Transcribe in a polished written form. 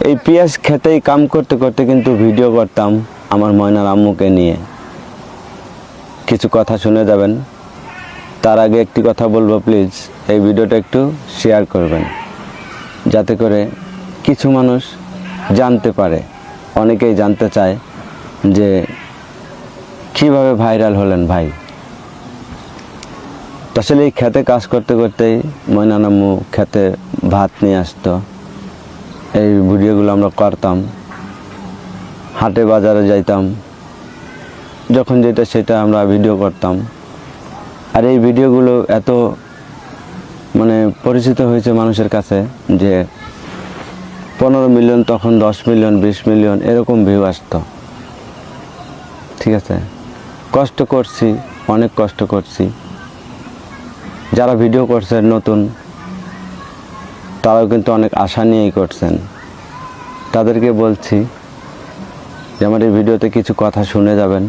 এই পেঁয়াজ খেতেই কাম করতে করতে কিন্তু ভিডিও করতাম আমার ময়নার আম্মুকে নিয়ে। কিছু কথা শুনে যাবেন। তার আগে একটি কথা বলবো, প্লিজ এই ভিডিওটা একটু শেয়ার করবেন, যাতে করে কিছু মানুষ জানতে পারে। অনেকেই জানতে চায় যে কিভাবে ভাইরাল হলেন ভাই। আসলে এই খেতে কাজ করতে করতেই ময়নার আম্মু খেতে ভাত নিয়ে আসতো, এই ভিডিওগুলো আমরা করতাম। হাটে বাজারে যাইতাম, যখন যেটা সেটা আমরা ভিডিও করতাম। আর এই ভিডিওগুলো এত পরিচিত হয়েছে মানুষের কাছে যে 15 মিলিয়ন, তখন 10 মিলিয়ন, 20 মিলিয়ন এরকম ভিউ আসতো। ঠিক আছে, কষ্ট করছি, অনেক কষ্ট করছি। যারা ভিডিও করছেন নতুন, তারাও কিন্তু অনেক আশা নিয়েই করছেন। তাদেরকে বলছি যে আমার এই ভিডিওতে কিছু কথা শুনে যাবেন।